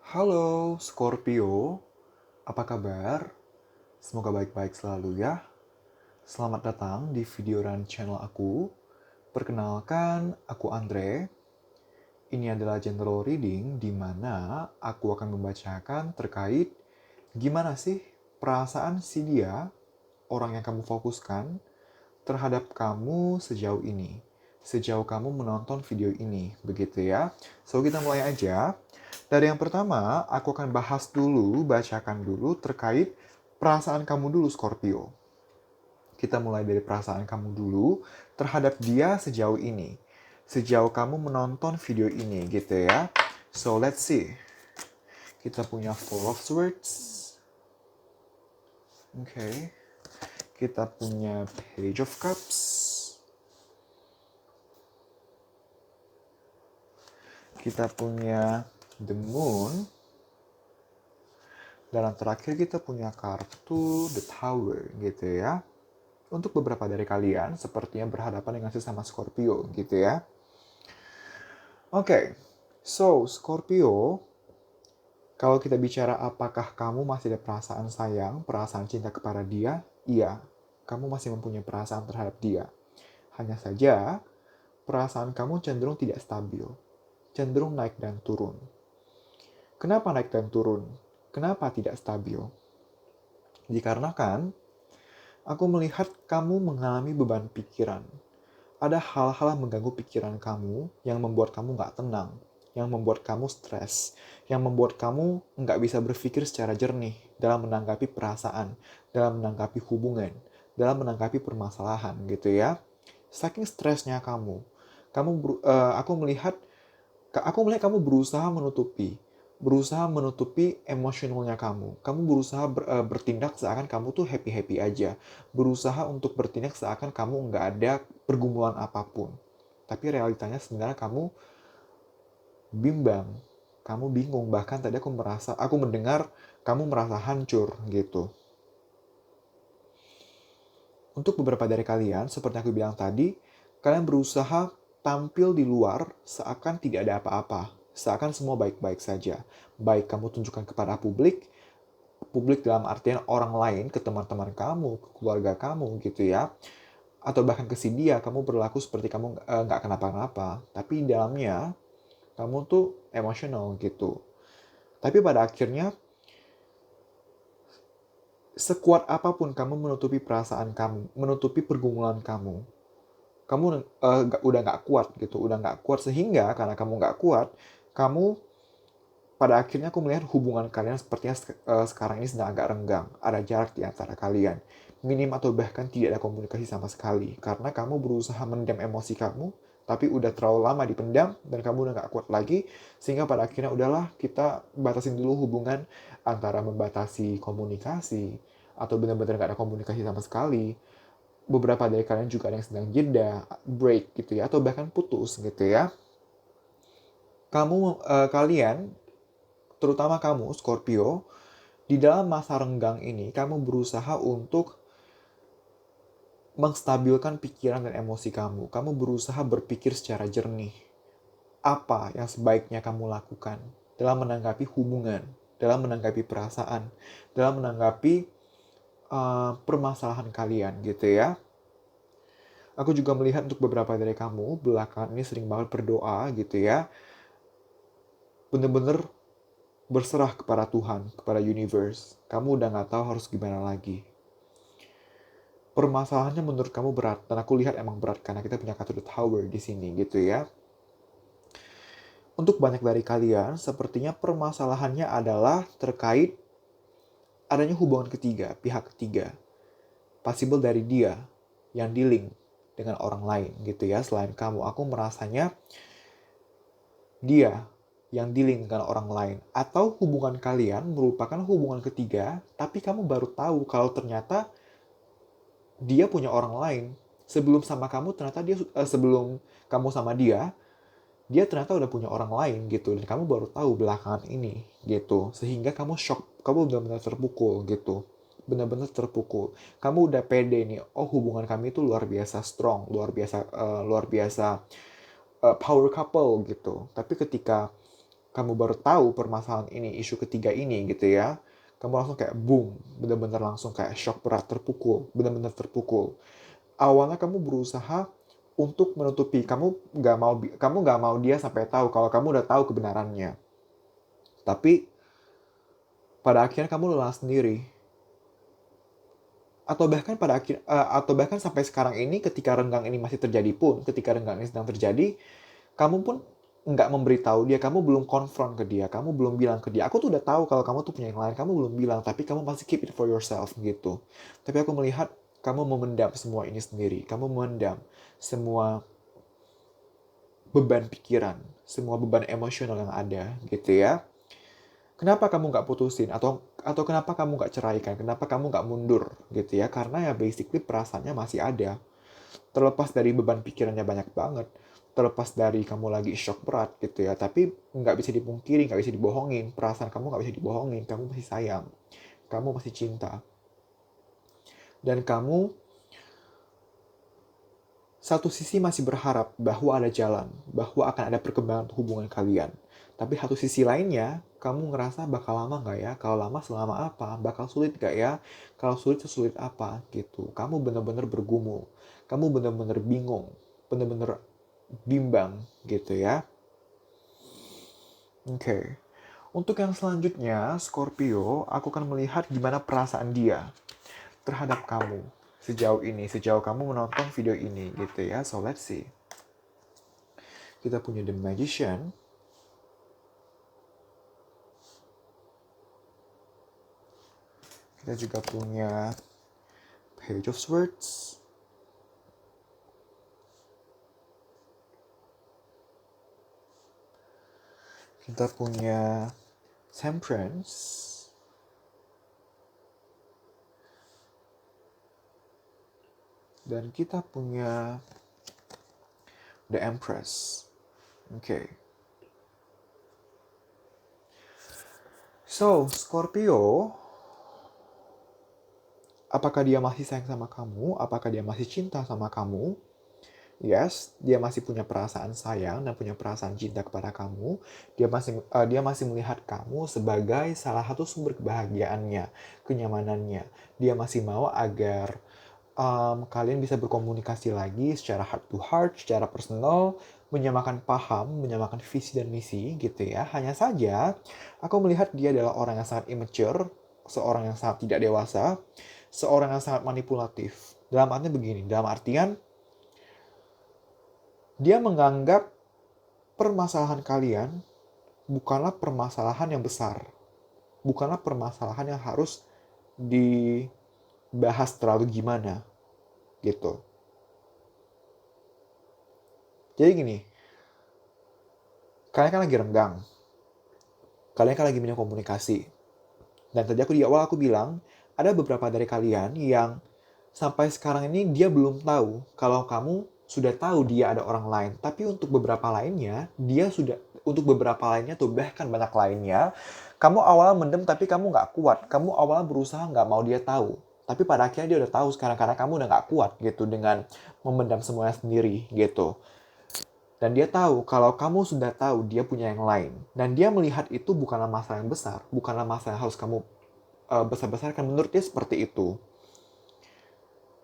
Halo Scorpio, apa kabar? Semoga baik-baik selalu ya. Selamat datang di video dan channel aku. Perkenalkan, aku Andre. Ini adalah general reading di mana aku akan membacakan terkait gimana sih perasaan si dia, orang yang kamu fokuskan, terhadap kamu sejauh ini. Sejauh kamu menonton video ini, begitu ya. So, kita mulai aja. Dari yang pertama, aku akan bahas dulu, bacakan dulu terkait perasaan kamu dulu, Scorpio. Kita mulai dari perasaan kamu dulu terhadap dia sejauh ini. Sejauh kamu menonton video ini, gitu ya. So, let's see. Kita punya Four of Swords. Oke. Kita punya Page of Cups. Kita punya The Moon. Dan yang terakhir kita punya kartu The Tower gitu ya. Untuk beberapa dari kalian sepertinya berhadapan dengan sesama Scorpio gitu ya. Oke, so Scorpio, kalau kita bicara apakah kamu masih ada perasaan sayang, perasaan cinta kepada dia? Iya, kamu masih mempunyai perasaan terhadap dia. Hanya saja, perasaan kamu cenderung tidak stabil. Cenderung naik dan turun. Kenapa naik dan turun? Kenapa tidak stabil? Dikarenakan aku melihat kamu mengalami beban pikiran. Ada hal-hal yang mengganggu pikiran kamu yang membuat kamu nggak tenang, yang membuat kamu stres, yang membuat kamu nggak bisa berpikir secara jernih dalam menanggapi perasaan, dalam menanggapi hubungan, dalam menanggapi permasalahan gitu ya. Saking stresnya aku melihat kamu berusaha menutupi emosionalnya kamu. Kamu berusaha bertindak seakan kamu tuh happy-happy aja. Berusaha untuk bertindak seakan kamu nggak ada pergumulan apapun. Tapi realitanya sebenarnya kamu bimbang. Kamu bingung. Bahkan tadi aku mendengar kamu merasa hancur gitu. Untuk beberapa dari kalian, seperti aku bilang tadi, kalian berusaha tampil di luar seakan tidak ada apa-apa. Seakan semua baik-baik saja. Baik kamu tunjukkan kepada publik, publik dalam artian orang lain, ke teman-teman kamu, ke keluarga kamu gitu ya. Atau bahkan ke si dia, kamu berlaku seperti kamu nggak kenapa-napa. Tapi di dalamnya, kamu tuh emosional gitu. Tapi pada akhirnya, sekuat apapun kamu menutupi perasaan kamu, menutupi pergumulan kamu udah nggak kuat gitu, udah nggak kuat sehingga karena kamu nggak kuat, kamu pada akhirnya aku melihat hubungan kalian sepertinya sekarang ini sedang agak renggang, ada jarak di antara kalian, minim atau bahkan tidak ada komunikasi sama sekali, karena kamu berusaha mendam emosi kamu, tapi udah terlalu lama dipendam dan kamu udah nggak kuat lagi, sehingga pada akhirnya udahlah kita batasin dulu hubungan antara membatasi komunikasi atau benar-benar nggak ada komunikasi sama sekali. Beberapa dari kalian juga ada yang sedang jeda, break gitu ya, atau bahkan putus gitu ya. Kalian, terutama kamu, Scorpio, di dalam masa renggang ini, kamu berusaha untuk menstabilkan pikiran dan emosi kamu. Kamu berusaha berpikir secara jernih. Apa yang sebaiknya kamu lakukan dalam menanggapi hubungan, dalam menanggapi perasaan, dalam menanggapi permasalahan kalian gitu ya. Aku juga melihat untuk beberapa dari kamu, belakangan ini sering banget berdoa gitu ya. Bener-bener berserah kepada Tuhan, kepada universe. Kamu udah gak tahu harus gimana lagi. Permasalahannya menurut kamu berat, dan aku lihat emang berat karena kita punya kartu The Tower di sini gitu ya. Untuk banyak dari kalian, sepertinya permasalahannya adalah terkait adanya hubungan ketiga, pihak ketiga. Possible dari dia yang dealing dengan orang lain gitu ya, selain kamu. Aku merasanya dia yang dealing dengan orang lain. Atau hubungan kalian merupakan hubungan ketiga, tapi kamu baru tahu kalau ternyata dia punya orang lain. Sebelum sama kamu ternyata sebelum kamu sama dia ternyata udah punya orang lain gitu. Dan kamu baru tahu belakangan ini gitu. Sehingga kamu shock, kamu benar-benar terpukul gitu. Benar-benar terpukul. Kamu udah pede nih, oh hubungan kami itu luar biasa strong, luar biasa power couple gitu. Tapi ketika kamu baru tahu permasalahan ini, isu ketiga ini gitu ya, kamu langsung kayak boom, bener-bener langsung kayak shock berat, terpukul, bener-bener terpukul. Awalnya kamu berusaha untuk menutupi, kamu nggak mau dia sampai tahu kalau kamu udah tahu kebenarannya. Tapi pada akhirnya kamu lelah sendiri. Atau bahkan sampai sekarang ini, ketika renggang ini masih terjadi pun, ketika renggang ini sedang terjadi, kamu pun nggak memberitahu dia, kamu belum konfront ke dia, kamu belum bilang ke dia, aku tuh udah tahu kalau kamu tuh punya yang lain, kamu belum bilang, tapi kamu masih keep it for yourself gitu. Tapi aku melihat kamu memendam semua ini sendiri, kamu memendam semua beban pikiran, semua beban emosional yang ada gitu ya. Kenapa kamu nggak putusin, atau kenapa kamu nggak ceraikan, kenapa kamu nggak mundur gitu ya, karena ya basically perasaannya masih ada. Terlepas dari beban pikirannya banyak banget, terlepas dari kamu lagi shock berat gitu ya, tapi nggak bisa dipungkiri, nggak bisa dibohongin, perasaan kamu nggak bisa dibohongin, kamu masih sayang, kamu masih cinta, dan kamu satu sisi masih berharap bahwa ada jalan, bahwa akan ada perkembangan hubungan kalian. Tapi satu sisi lainnya, kamu ngerasa bakal lama nggak ya? Kalau lama selama apa? Bakal sulit nggak ya? Kalau sulit sesulit apa? Gitu. Kamu bener-bener bergumul. Kamu bener-bener bingung. Bener-bener bimbang gitu ya. Oke. Untuk yang selanjutnya, Scorpio, aku akan melihat gimana perasaan dia terhadap kamu sejauh kamu menonton video ini gitu ya. So let's see. Kita punya The Magician. Kita juga punya Page of Swords. Kita punya Temperance. Dan kita punya The Empress. Oke. So, Scorpio, apakah dia masih sayang sama kamu? Apakah dia masih cinta sama kamu? Yes, dia masih punya perasaan sayang dan punya perasaan cinta kepada kamu. Dia masih melihat kamu sebagai salah satu sumber kebahagiaannya, kenyamanannya. Dia masih mau agar kalian bisa berkomunikasi lagi secara heart to heart, secara personal, menyamakan paham, menyamakan visi dan misi gitu ya. Hanya saja, aku melihat dia adalah orang yang sangat immature, seorang yang sangat tidak dewasa, seorang yang sangat manipulatif. Dalam artian begini, dalam artian dia menganggap permasalahan kalian bukanlah permasalahan yang besar. Bukanlah permasalahan yang harus dibahas terlalu gimana gitu. Jadi gini, kalian kan lagi renggang. Kalian kan lagi punya komunikasi. Dan tadi di awal aku bilang, ada beberapa dari kalian yang sampai sekarang ini dia belum tahu kalau kamu sudah tahu dia ada orang lain. Tapi untuk beberapa lainnya, untuk beberapa lainnya tuh bahkan banyak lainnya, kamu awal mendem tapi kamu nggak kuat. Kamu awal berusaha nggak mau dia tahu. Tapi pada akhirnya dia udah tahu sekarang karena kamu udah nggak kuat gitu dengan memendam semuanya sendiri gitu. Dan dia tahu kalau kamu sudah tahu dia punya yang lain. Dan dia melihat itu bukanlah masalah yang besar, bukanlah masalah yang harus kamu besar-besarkan. Menurut dia seperti itu.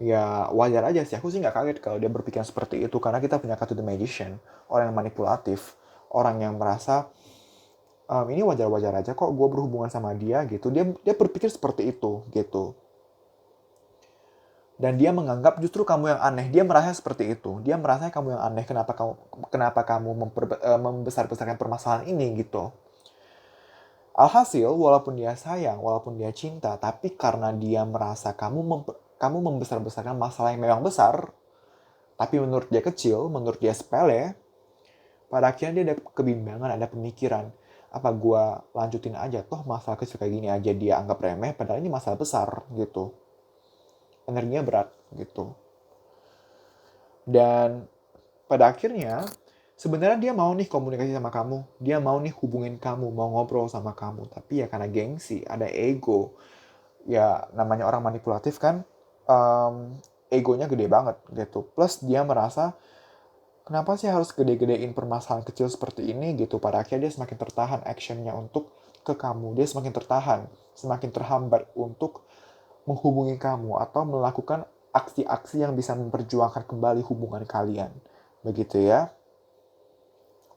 Ya wajar aja sih, aku sih nggak kaget kalau dia berpikir seperti itu. Karena kita punya kartu The Magician, orang yang manipulatif, orang yang merasa ini wajar-wajar aja kok gue berhubungan sama dia gitu. Dia berpikir seperti itu gitu. Dan dia menganggap justru kamu yang aneh. Dia merasa seperti itu. Dia merasa kamu yang aneh. Kenapa kamu membesar-besarkan permasalahan ini gitu. Alhasil, walaupun dia sayang, walaupun dia cinta, tapi karena dia merasa kamu membesar-besarkan masalah yang memang besar, tapi menurut dia kecil, menurut dia sepele, pada akhirnya dia ada kebimbangan, ada pemikiran. Apa gue lanjutin aja, toh masalah kecil kayak gini aja dia anggap remeh, padahal ini masalah besar gitu. Energinya berat gitu. Dan pada akhirnya sebenarnya dia mau nih komunikasi sama kamu, dia mau nih hubungin kamu, mau ngobrol sama kamu, tapi ya karena gengsi, ada ego, ya namanya orang manipulatif kan, egonya gede banget gitu. Plus dia merasa Kenapa sih harus gede-gedein permasalahan kecil seperti ini gitu? Pada akhirnya dia semakin tertahan actionnya untuk ke kamu. Dia semakin tertahan, semakin terhambat untuk menghubungi kamu atau melakukan aksi-aksi yang bisa memperjuangkan kembali hubungan kalian. Begitu ya.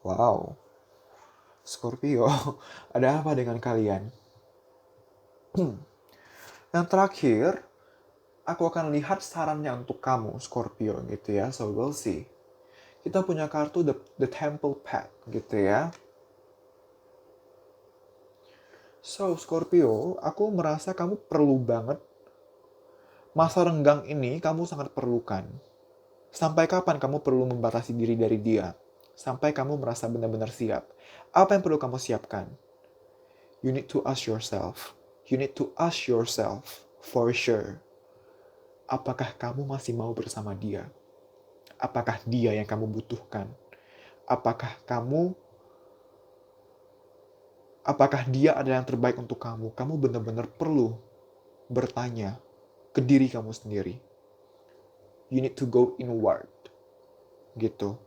Wow, Scorpio, ada apa dengan kalian? Yang terakhir, aku akan lihat sarannya untuk kamu, Scorpio, gitu ya. So, we'll see. Kita punya kartu the Temple Path, gitu ya. So, Scorpio, aku merasa kamu perlu banget. Masa renggang ini kamu sangat perlukan. Sampai kapan kamu perlu membatasi diri dari dia? Sampai kamu merasa benar-benar siap. Apa yang perlu kamu siapkan? You need to ask yourself. You need to ask yourself for sure. Apakah kamu masih mau bersama dia? Apakah dia yang kamu butuhkan? Apakah dia adalah yang terbaik untuk kamu? Kamu benar-benar perlu bertanya ke diri kamu sendiri. You need to go inward. Gitu.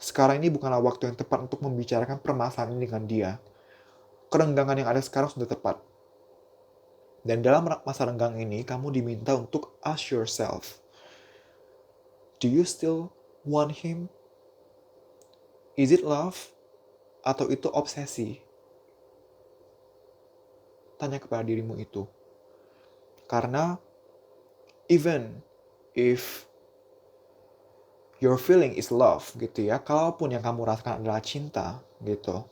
Sekarang ini bukanlah waktu yang tepat untuk membicarakan permasalahan ini dengan dia. Kerenggangan yang ada sekarang sudah tepat. Dan dalam masa renggang ini, kamu diminta untuk ask yourself, do you still want him? Is it love? Atau itu obsesi? Tanya kepada dirimu itu. Karena even if your feeling is love gitu ya, kalaupun yang kamu rasakan adalah cinta gitu,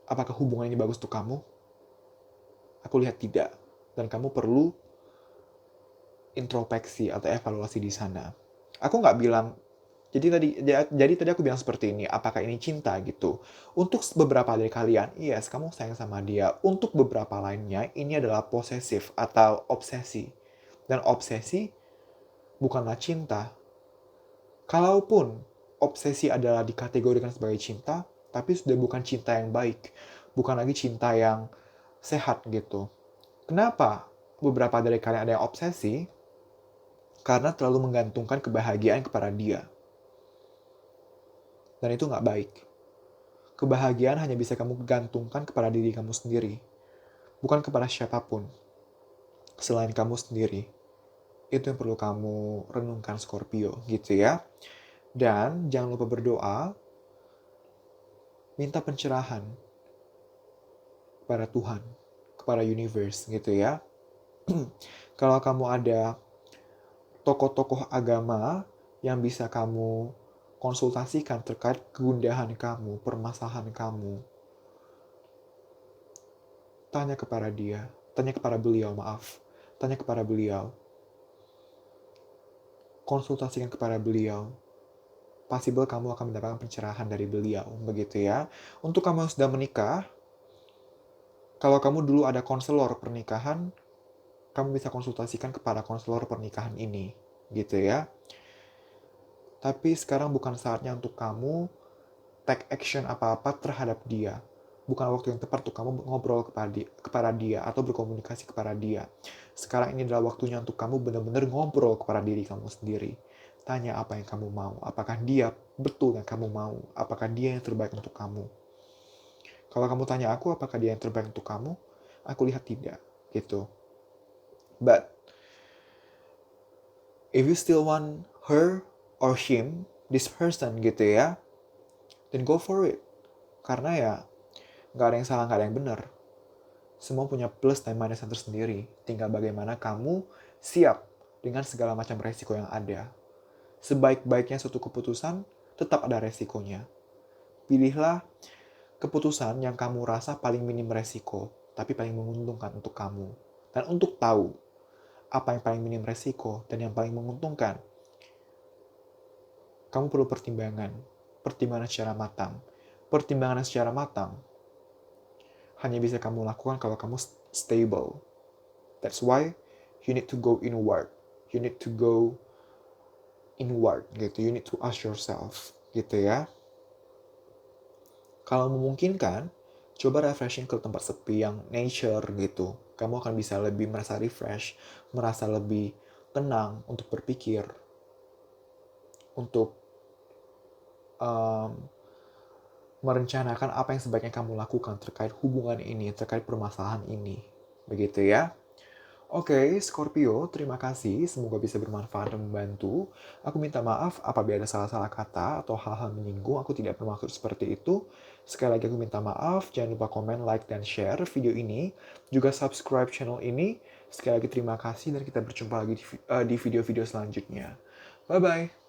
apakah hubungan ini bagus untuk kamu? Aku lihat tidak. Dan kamu perlu introspeksi atau evaluasi di sana. Aku nggak bilang, jadi tadi aku bilang seperti ini, apakah ini cinta gitu. Untuk beberapa dari kalian, yes, kamu sayang sama dia. Untuk beberapa lainnya, ini adalah posesif atau obsesi. Dan obsesi bukanlah cinta. Kalaupun obsesi adalah dikategorikan sebagai cinta, tapi sudah bukan cinta yang baik. Bukan lagi cinta yang sehat gitu. Kenapa beberapa dari kalian ada yang obsesi? Karena terlalu menggantungkan kebahagiaan kepada dia. Dan itu nggak baik. Kebahagiaan hanya bisa kamu gantungkan kepada diri kamu sendiri. Bukan kepada siapapun. Selain kamu sendiri. Itu yang perlu kamu renungkan, Scorpio, gitu ya. Dan jangan lupa berdoa, minta pencerahan kepada Tuhan, kepada universe gitu ya. Kalau kamu ada tokoh-tokoh agama yang bisa kamu konsultasikan terkait kegundahan kamu, permasalahan kamu, tanya kepada beliau, tanya kepada beliau, konsultasikan kepada beliau. Possible kamu akan mendapatkan pencerahan dari beliau, begitu ya. Untuk kamu yang sudah menikah, kalau kamu dulu ada konselor pernikahan, kamu bisa konsultasikan kepada konselor pernikahan ini, gitu ya. Tapi sekarang bukan saatnya untuk kamu take action apa-apa terhadap dia. Bukan waktu yang tepat untuk kamu ngobrol kepada dia atau berkomunikasi kepada dia. Sekarang ini adalah waktunya untuk kamu benar-benar ngobrol kepada diri kamu sendiri. Tanya apa yang kamu mau. Apakah dia betul yang kamu mau? Apakah dia yang terbaik untuk kamu? Kalau kamu tanya aku apakah dia yang terbaik untuk kamu, aku lihat tidak, gitu. But if you still want her or him, this person gitu ya, then go for it. Karena ya nggak ada yang salah, nggak ada yang benar. Semua punya plus dan minus yang tersendiri. Tinggal bagaimana kamu siap dengan segala macam resiko yang ada. Sebaik-baiknya suatu keputusan, tetap ada resikonya. Pilihlah keputusan yang kamu rasa paling minim resiko, tapi paling menguntungkan untuk kamu. Dan untuk tahu apa yang paling minim resiko dan yang paling menguntungkan, kamu perlu pertimbangan secara matang. Pertimbangan secara matang hanya bisa kamu lakukan kalau kamu stable. That's why you need to go inward. You need to go inward gitu. You need to ask yourself gitu ya. Kalau memungkinkan, coba refreshing ke tempat sepi yang nature gitu. Kamu akan bisa lebih merasa refresh, merasa lebih tenang untuk berpikir. untuk um, merencanakan apa yang sebaiknya kamu lakukan terkait hubungan ini, terkait permasalahan ini. Begitu ya. Oke, Scorpio, terima kasih. Semoga bisa bermanfaat dan membantu. Aku minta maaf apabila ada salah-salah kata atau hal-hal menyinggung. Aku tidak bermaksud seperti itu. Sekali lagi aku minta maaf. Jangan lupa komen, like, dan share video ini. Juga subscribe channel ini. Sekali lagi terima kasih dan kita berjumpa lagi di video-video selanjutnya. Bye-bye.